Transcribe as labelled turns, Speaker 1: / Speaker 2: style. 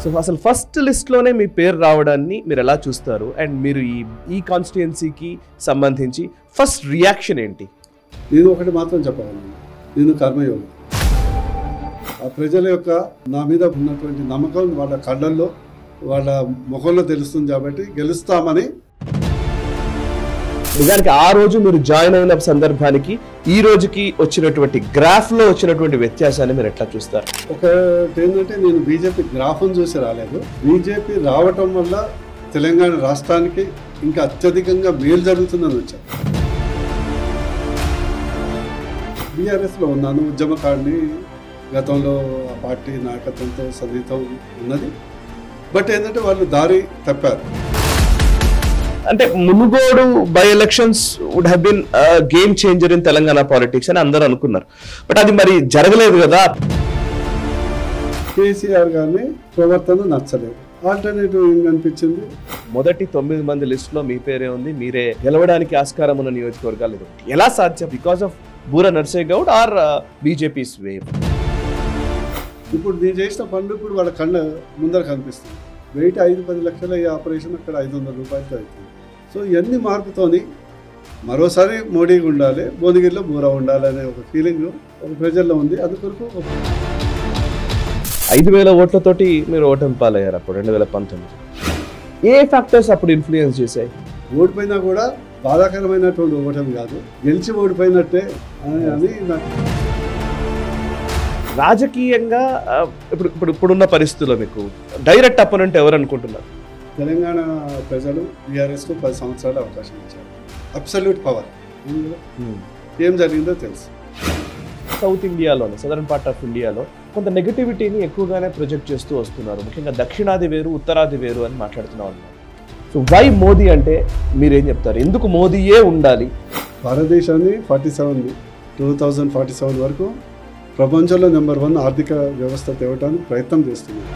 Speaker 1: So అసలు first లిస్ట్లోనే మీ పేరు రావడాన్ని మీరు ఎలా చూస్తారు అండ్ మీరు ఈ కాన్స్టిట్యుయెన్సీకి సంబంధించి ఫస్ట్ రియాక్షన్ ఏంటి?
Speaker 2: నేను ఒకటి మాత్రం చెప్పగలను, నేను కర్మయోగి. ఆ ప్రజల యొక్క నా మీద ఉన్నటువంటి నమ్మకం వాళ్ళ కళ్ళల్లో వాళ్ళ ముఖంలో తెలుస్తుంది కాబట్టి గెలుస్తామని.
Speaker 1: నిజానికి ఆ రోజు మీరు జాయిన్ అయిన సందర్భానికి ఈ రోజుకి వచ్చినటువంటి గ్రాఫ్లో వచ్చినటువంటి వ్యత్యాసాన్ని మీరు ఎట్లా చూస్తారు?
Speaker 2: ఒకటి ఏంటంటే, నేను బీజేపీ గ్రాఫ్ను చూసి రాలేదు. బీజేపీ రావటం వల్ల తెలంగాణ రాష్ట్రానికి ఇంకా అత్యధికంగా మేలు జరుగుతుందని వచ్చాను. బీఆర్ఎస్లో ఉన్నాను, ఉద్యమకాడిని. గతంలో ఆ పార్టీ నాయకత్వంతో సన్నిహితం ఉన్నది. బట్ ఏంటంటే వాళ్ళు దారి తప్పారు.
Speaker 1: అంటే Munugode by elections would have been game changer in Telangana politics అని అందరూ అనుకున్నారు. బట్ అది మరి జరగలేదు కదా.
Speaker 2: కేసీఆర్ గారిని ప్రవర్తన నచ్చలేదు. ఆల్టర్నేటివ్ ఏం కనిపించింది?
Speaker 1: మొదటి 9 మంది లిస్టులో మీ పేరే ఉంది. మీరే గెలవడానికి ఆస్కారం ఉన్న నియోజకవర్గాలు ఇది. ఎలా సాధ్యం? Because of Boora Narsaiah Goud or BJP's wave?
Speaker 2: ఇప్పుడు నేను చేసిన పనులు ఇప్పుడు వాళ్ళ కళ్ళ ముందర కనిపిస్తుంది. వెయిట్ 5-10 లక్షల ఈ ఆపరేషన్ అక్కడ 500 రూపాయలతో అవుతుంది. సో ఇవన్నీ మార్పుతోని మరోసారి మోడీగా ఉండాలి, భువనగిరిలో బూర ఉండాలి అనే ఒక ఫీలింగ్ ఒక ప్రజల్లో ఉంది. అందుకొరకు
Speaker 1: 5,000 ఓట్లతోటి మీరు ఓటమి పాలయ్యారు అప్పుడు 2019. ఏ ఫ్యాక్టర్స్ అప్పుడు ఇన్ఫ్లుయెన్స్ చేశాయి?
Speaker 2: ఓడిపోయినా కూడా బాధాకరమైనటువంటి ఓటమి కాదు, గెలిచి ఓడిపోయినట్టే అని నాకు.
Speaker 1: రాజకీయంగా ఇప్పుడున్న పరిస్థితుల్లో మీకు డైరెక్ట్ అపోనెంట్ ఎవరు అనుకుంటున్నారు?
Speaker 2: తెలంగాణ ప్రజలు బీఆర్ఎస్కు 10 సంవత్సరాలు అవకాశం ఇచ్చారు. Absolute power. ఏం జరిగిందో తెలుసు.
Speaker 1: సౌత్ ఇండియాలోనే, సదరన్ పార్ట్ ఆఫ్ ఇండియాలో కొంత నెగటివిటీని ఎక్కువగానే ప్రొజెక్ట్ చేస్తూ వస్తున్నారు. ముఖ్యంగా దక్షిణాది వేరు, ఉత్తరాది వేరు అని మాట్లాడుతున్నాం అన్నమాట. సో వై మోదీ అంటే మీరేం చెప్తారు? ఎందుకు మోదీయే ఉండాలి?
Speaker 2: భారతదేశాన్ని 2047 వరకు ప్రపంచంలో నెంబర్ 1 ఆర్థిక వ్యవస్థ తేవడానికి ప్రయత్నం చేస్తున్నారు.